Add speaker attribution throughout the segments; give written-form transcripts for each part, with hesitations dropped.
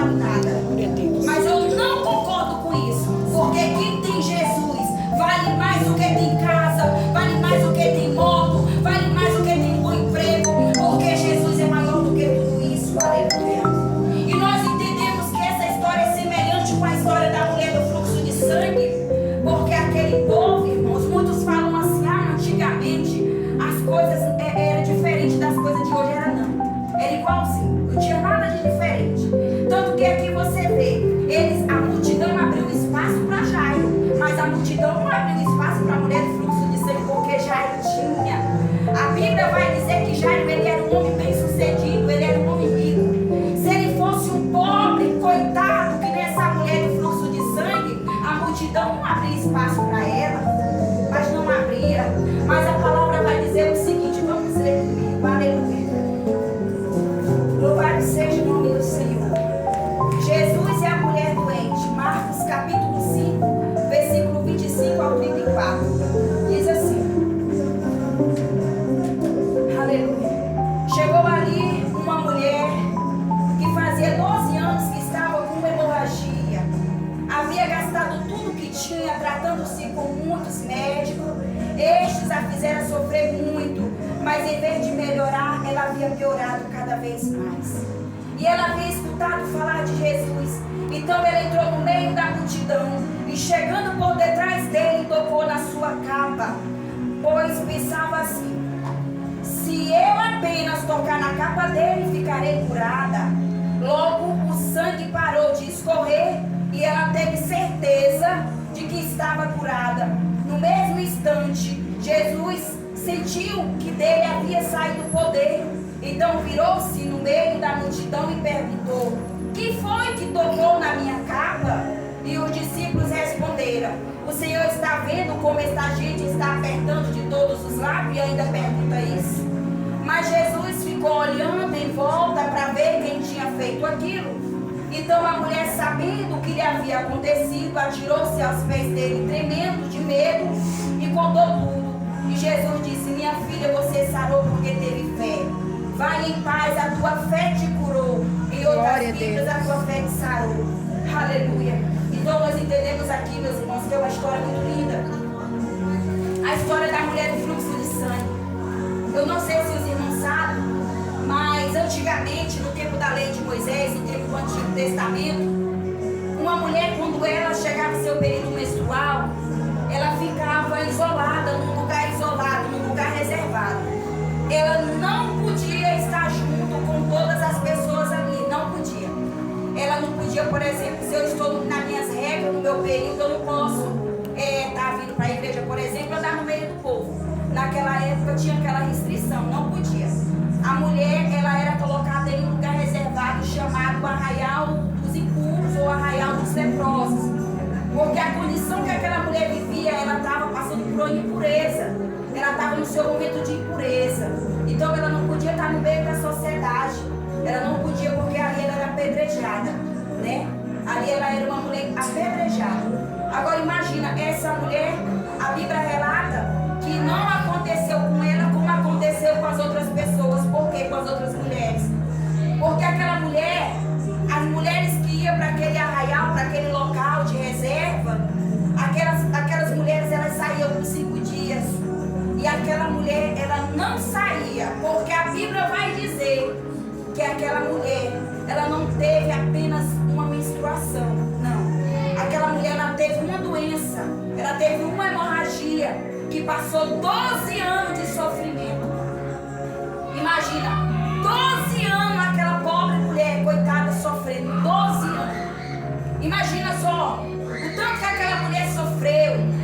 Speaker 1: vale nada. Mas eu não concordo com isso, porque quem tem Jesus vale mais do que tem casa, vale mais do que tem moto, vale mais do que tem bom emprego, porque Jesus é maior do que tudo isso. Aleluia. E nós entendemos que essa história é semelhante com a história da mulher do fluxo de sangue, porque aquele povo, irmãos, muitos falam assim: antigamente as coisas eram diferentes das coisas de hoje. Era não, era igualzinho, não tinha nada de diferente. Tanto que aqui você vê, a multidão abriu espaço para Jairo, mas a multidão não abriu espaço para a mulher do fluxo de sangue, porque Jairo tinha. A Bíblia vai dizer que Jairo, ele era um homem bem sucedido, ele era um homem rico. Se ele fosse um pobre, coitado, que nessa mulher do fluxo de sangue, a multidão não abria espaço para ela, mas não abria. Mas a palavra vai dizer o seguinte, vamos ler comigo, aleluia. Louvado seja o nome do Senhor. Jesus e a mulher doente, Marcos capítulo 5, versículo 25 ao 34. Diz assim: aleluia. Chegou ali uma mulher que fazia 12 anos que estava com hemorragia. Havia gastado tudo que tinha, tratando-se com muitos médicos. Estes a fizeram sofrer muito, mas em vez de melhorar, ela havia piorado cada vez mais. E ela havia escutado falar de Jesus. Então ela entrou no meio da multidão e, chegando por detrás dele, tocou na sua capa, pois pensava assim: se eu apenas tocar na capa dele, ficarei curada. Logo o sangue parou de escorrer e ela teve certeza de que estava curada. No mesmo instante, Jesus sentiu que dele havia saído o poder. Então virou-se no meio da multidão e perguntou: que foi que tocou na minha capa? E os discípulos responderam: o Senhor está vendo como esta gente está apertando de todos os lados e ainda pergunta isso? Mas Jesus ficou olhando em volta para ver quem tinha feito aquilo. Então a mulher, sabendo o que lhe havia acontecido, atirou-se aos pés dele, tremendo de medo, e contou tudo. E Jesus disse: minha filha, você sarou porque teve fé. Vai em paz, a tua fé te curou. Em outras Bíblias, a tua fé te sarou. Aleluia. Então nós entendemos aqui, meus irmãos, que é uma história muito linda. A história da mulher do fluxo de sangue. Eu não sei se os irmãos sabem, mas antigamente, no tempo da lei de Moisés, no tempo do Antigo Testamento, uma mulher, quando ela chegava ao seu período menstrual, ela ficava isolada, num lugar isolado, num lugar reservado. Ela não podia estar junto com todas as pessoas ali, não podia. Ela não podia, por exemplo, se eu estou nas minhas regras, no meu período, eu não posso estar vindo para a igreja, por exemplo, andar no meio do povo. Naquela época tinha aquela restrição, não podia. A mulher, ela era colocada em um lugar reservado chamado Arraial dos Impuros ou Arraial dos Leprosos. Porque a condição que aquela mulher vivia, ela estava passando por uma impureza. Ela estava no seu momento de impureza. Então ela não podia estar no meio da sociedade. Ela não podia, porque ali ela era apedrejada, né? Ali ela era uma mulher apedrejada. Agora imagina, essa mulher, a Bíblia relata que não aconteceu com ela como aconteceu com as outras pessoas. Por quê? Com as outras mulheres. Porque aquela mulher, as mulheres que iam para aquele arraial, para aquele local de reserva, aquelas mulheres, elas saíam por 5 dias. E aquela mulher, ela não saía, porque a Bíblia vai dizer que aquela mulher, ela não teve apenas uma menstruação, não. Aquela mulher, ela teve uma doença, ela teve uma hemorragia, que passou 12 anos de sofrimento. Imagina, 12 anos aquela pobre mulher, coitada, sofrendo, 12 anos. Imagina só, o tanto que aquela mulher sofreu,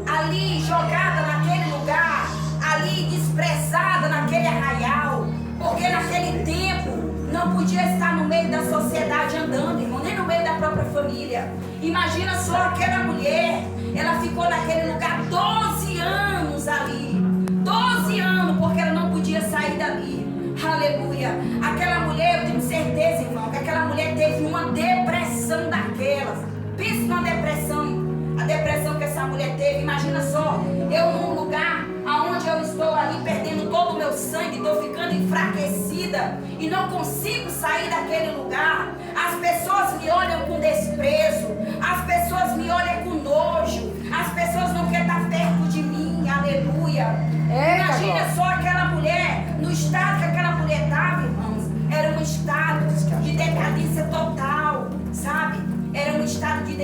Speaker 1: ali jogada naquele lugar, ali desprezada naquele arraial, porque naquele tempo não podia estar no meio da sociedade andando, irmão, nem no meio da própria família. Imagina só aquela mulher, ela ficou naquele lugar 12 anos ali, 12 anos, porque ela não podia sair dali. Aleluia. Aquela mulher, eu tenho certeza, irmão, que aquela mulher teve uma depressão daquelas. Pensa numa depressão. A depressão que essa mulher teve. Imagina só, eu num lugar onde eu estou ali perdendo todo o meu sangue, estou ficando enfraquecida e não consigo sair daquele lugar. As pessoas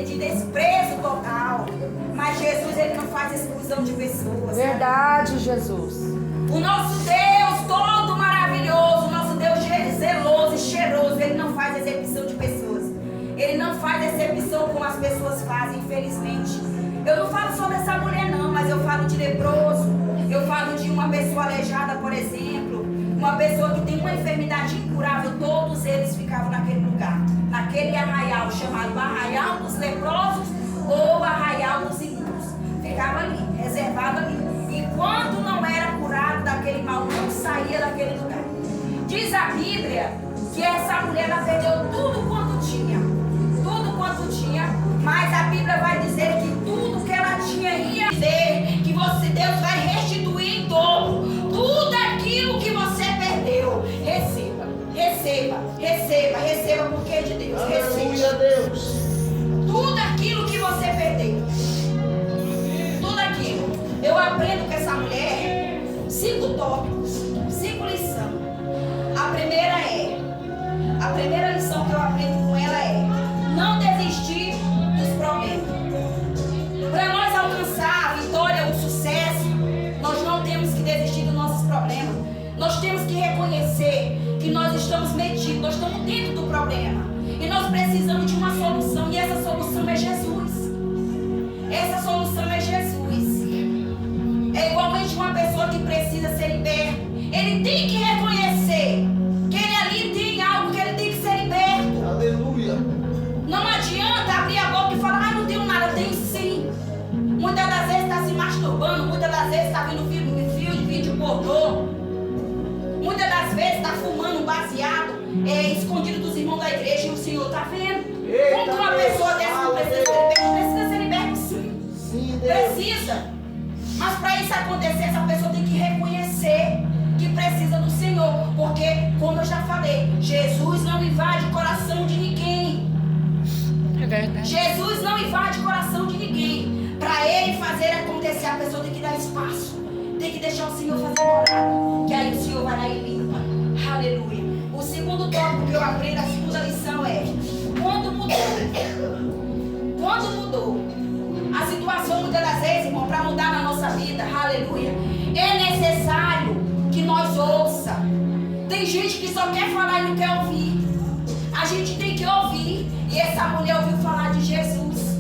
Speaker 1: de desprezo total. Mas Jesus, ele não faz exclusão de pessoas.
Speaker 2: Verdade, Jesus.
Speaker 1: O nosso Deus todo maravilhoso, o nosso Deus zeloso e cheiroso, ele não faz excepção de pessoas. Ele não faz excepção como as pessoas fazem, infelizmente. Eu não falo sobre essa mulher não, mas eu falo de leproso. Eu falo de uma pessoa aleijada, por exemplo. Uma pessoa que tem uma enfermidade incurável. Todos eles ficavam naquele lugar, naquele arraial chamado Arraial dos Leprosos ou Arraial dos Imundos. Ficava ali, reservado ali. E quando não era curado daquele mal, não saía daquele lugar. Diz a Bíblia que essa mulher, ela perdeu tudo quanto tinha. Tudo quanto tinha. Mas a Bíblia vai dizer que tudo que ela tinha ia dizer que Deus vai restituir em dobro. Tudo aquilo que você perdeu. Receba, receba, receba, receba porque de Deus.
Speaker 3: Aleluia, Deus.
Speaker 1: Tudo aquilo que você perdeu. Tudo aquilo. Eu aprendo com essa mulher 5 tópicos, 5 lições. A primeira lição que eu aprendo com ela é: não desistir dos problemas. Para nós alcançar a vitória, o sucesso, nós não temos que desistir dos nossos problemas. Nós temos que reconhecer que nós estamos metidos, nós estamos dentro do problema. E nós precisamos de uma solução. E essa solução é Jesus. Essa solução é Jesus. É igualmente uma pessoa que precisa ser liberta. Ele tem que reconhecer que ele ali tem algo, que ele tem que ser liberto.
Speaker 3: Aleluia.
Speaker 1: Não adianta abrir a boca e falar: não tenho nada. Tenho sim. Muitas das vezes está se masturbando. Muitas das vezes está vendo fio de vídeo pornô. Muitas das vezes está fumando um baseado escondido dos irmãos da igreja. E o Senhor está vendo.
Speaker 3: Eita,
Speaker 1: Como que uma pessoa dessa não precisa ser liberta? Precisa ser liberta sim.
Speaker 3: Sim, Deus.
Speaker 1: Precisa. Mas para isso acontecer, essa pessoa tem que reconhecer que precisa do Senhor. Porque, como eu já falei, Jesus não invade o coração de ninguém.
Speaker 2: É verdade.
Speaker 1: Jesus não invade o coração de ninguém. Para ele fazer acontecer, a pessoa tem que dar espaço. Tem que deixar o Senhor fazer morada. Que aí o Senhor vai lá e limpa. Aleluia. O segundo tópico que eu aprendo, a segunda lição é: quando mudou a situação, muitas das vezes, irmão, para mudar na nossa vida, aleluia, é necessário que nós ouça. Tem gente que só quer falar e não quer ouvir. A gente tem que ouvir. E essa mulher ouviu falar de Jesus.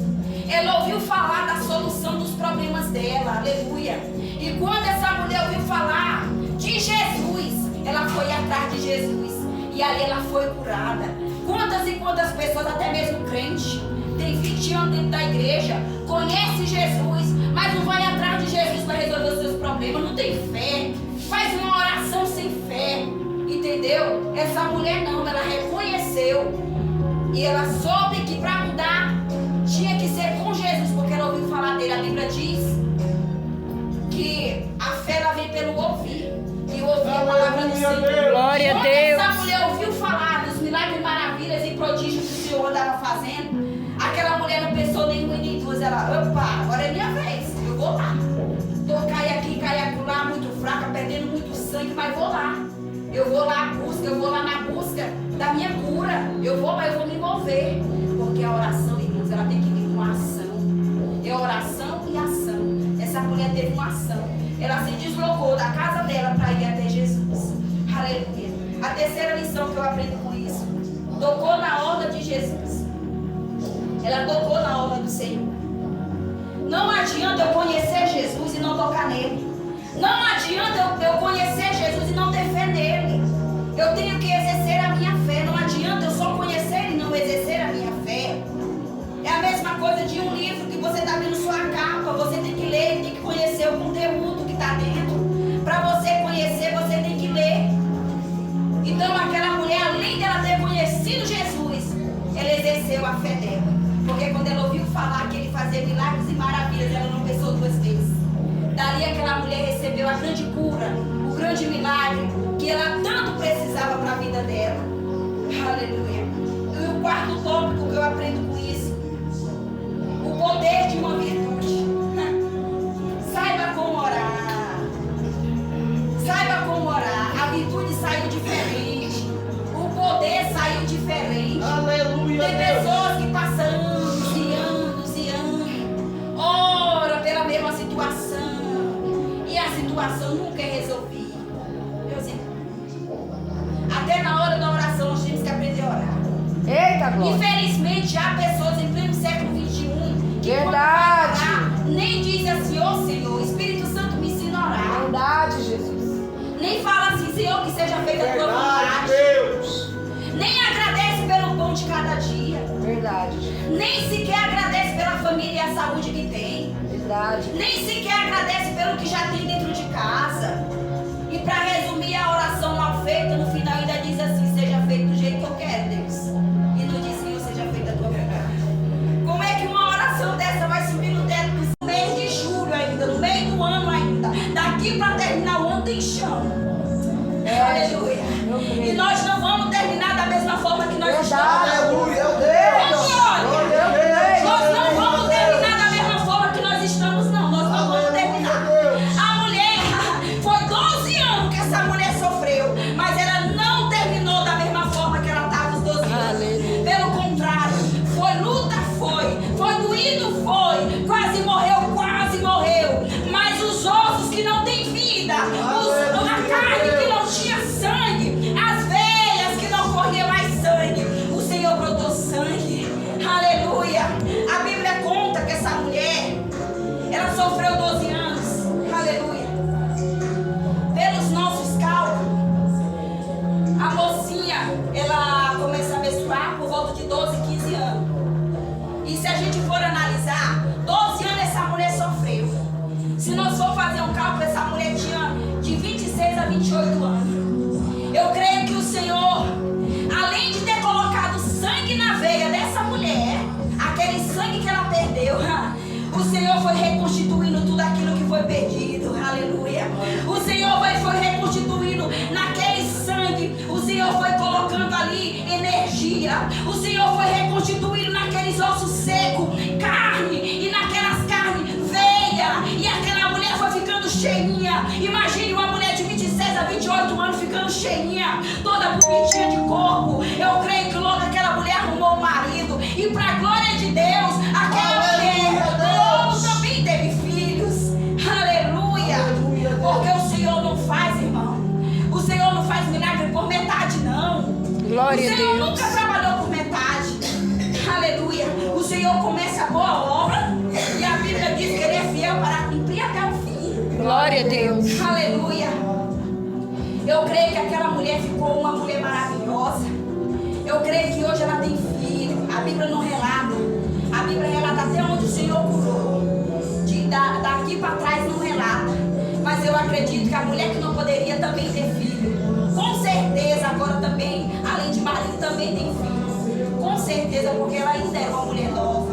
Speaker 1: Ela ouviu falar da solução dos problemas dela, aleluia. E quando essa mulher ouviu falar de Jesus, ela foi atrás de Jesus. E ali ela foi curada. Quantas e quantas pessoas, até mesmo crente, tem 20 anos dentro da igreja, conhece Jesus, mas não vai atrás de Jesus para resolver os seus problemas, não tem fé, faz uma oração sem fé, entendeu? Essa mulher não, ela reconheceu e ela soube que para mudar tinha que ser com Jesus, porque ela ouviu falar dele. A Bíblia diz que a fé ela vem pelo ouvir, e ouvir a palavra do Senhor.
Speaker 2: Glória a
Speaker 1: Quando
Speaker 2: Deus.
Speaker 1: essa mulher ouviu falar dos milagres, maravilhas e prodígios que o Senhor andava fazendo, aquela mulher não pensou nem uma nem duas. Ela: opa, agora é minha vez, eu vou lá. Tô cai aqui, cai acolá, muito fraca, perdendo muito sangue, mas vou lá. Eu vou lá eu vou lá na busca da minha cura. Eu vou me envolver. Porque a oração, irmãos, ela tem que vir com ação. É oração e ação. Essa mulher teve uma ação. Ela se deslocou da casa dela para ir até Jesus. Aleluia. A terceira lição que eu aprendo com isso: tocou na orla de Jesus. Ela tocou na orla do Senhor. Não adianta eu conhecer Jesus e não tocar nele. Não adianta eu conhecer Jesus e não ter fé nele. Eu tenho que exercer a minha fé. Não adianta eu só conhecer e não exercer a minha fé. É a mesma coisa de um livro que você está vendo sua capa. Você tem que ler, tem que conhecer o conteúdo que está dentro. Para você conhecer, você tem que ler. Então aquela mulher, além dela ter conhecido Jesus, ela exerceu a fé dela. Porque quando ela ouviu falar que ele fazia milagres e maravilhas, ela não pensou 2 vezes. Dali aquela mulher recebeu a grande cura, o grande milagre que ela tanto precisava para a vida dela. Aleluia. E o quarto tópico que eu aprendo com isso: o poder de uma virtude. Saiba como orar. Saiba como orar. A virtude saiu diferente. O poder saiu diferente.
Speaker 3: Aleluia,
Speaker 1: Tem
Speaker 3: Deus.
Speaker 1: pessoas que passam anos e anos
Speaker 2: glória.
Speaker 1: Infelizmente, há pessoas em pleno século XXI que
Speaker 2: Verdade.
Speaker 1: quando vai orar, nem diz assim, ô Senhor, Espírito Santo me ensina a orar.
Speaker 2: Verdade, Jesus.
Speaker 1: Nem fala assim, Senhor, que seja feita a tua
Speaker 3: Verdade,
Speaker 1: vontade.
Speaker 3: Deus.
Speaker 1: Nem agradece pelo pão de cada dia.
Speaker 2: Verdade, Jesus.
Speaker 1: Nem sequer agradece pela família e a saúde que tem.
Speaker 2: Verdade.
Speaker 1: Nem sequer agradece pelo que já tem dentro de casa. E para resumir a oração mal feita, no final ainda diz assim, seja feito do jeito que eu quero, Deus. E não diz, Senhor, seja feita a tua vontade. Como é que uma oração dessa vai subir no teto no mês de julho ainda, no meio do ano ainda? Daqui para terminar o ano tem chão. Aleluia. E nós não vamos terminar da mesma forma que nós estamos.
Speaker 3: Aleluia, Deus.
Speaker 1: Nós não vamos terminar da mesma forma que nós estamos, não. Nós não vamos terminar. A mulher, foi 12 anos que essa mulher sofreu, mas ela não terminou da mesma forma que ela estava os 12 anos. Pelo contrário, foi luta, foi doído, quase morreu. Mas os ossos que não têm vida, a carne que não tinha sangue, as veias que não corria mais sangue, o Senhor brotou sangue. Aleluia. A Bíblia conta que essa mulher, ela sofreu 12 anos. Aleluia. Pelos nossos cálculos, a mocinha, ela começa a menstruar por volta de 12, 15 anos. E se a gente for analisar, 12 anos essa mulher sofreu. Se nós for fazer um cálculo, essa mulher tinha de 26 a 28 anos. Eu creio que o Senhor, além de ter colocado sangue na veia dessa mulher, aquele sangue que ela perdeu, o Senhor foi reconstituindo tudo aquilo que foi perdido. Aleluia. O Senhor foi reconstituindo naquele sangue. O Senhor foi colocando ali energia. O Senhor foi reconstituindo naqueles ossos secos carne, e naquelas carnes veia, e aquela mulher foi ficando cheinha. Imagine uma mulher de 26 a 28 anos ficando cheinha, toda bonitinha de corpo. Eu creio que logo aquela mulher arrumou um marido, e para a glória de Deus, aquela mulher logo também teve filhos. Aleluia. Porque o Senhor não faz, irmão, o Senhor não faz milagre por metade, não.
Speaker 2: Glória
Speaker 1: O
Speaker 2: a
Speaker 1: Senhor
Speaker 2: Deus.
Speaker 1: nunca trabalhou por metade. Aleluia. O Senhor começa a boa obra, e a Bíblia diz que Ele é fiel para cumprir até o fim.
Speaker 2: Glória a Deus.
Speaker 1: Aleluia. Eu creio que aquela mulher ficou uma mulher maravilhosa. Eu creio que hoje ela tem filho. A Bíblia não relata. A Bíblia relata até onde o Senhor curou. Daqui para trás não relata. Mas eu acredito que a mulher que não poderia também ter filho, com certeza agora também, além de marido, também tem filho. Com certeza, porque ela ainda é uma mulher nova.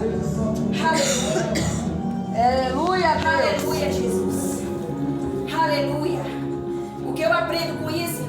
Speaker 1: Aleluia.
Speaker 2: Aleluia, Deus.
Speaker 1: Aleluia, Jesus. Aleluia. O que eu aprendo com isso?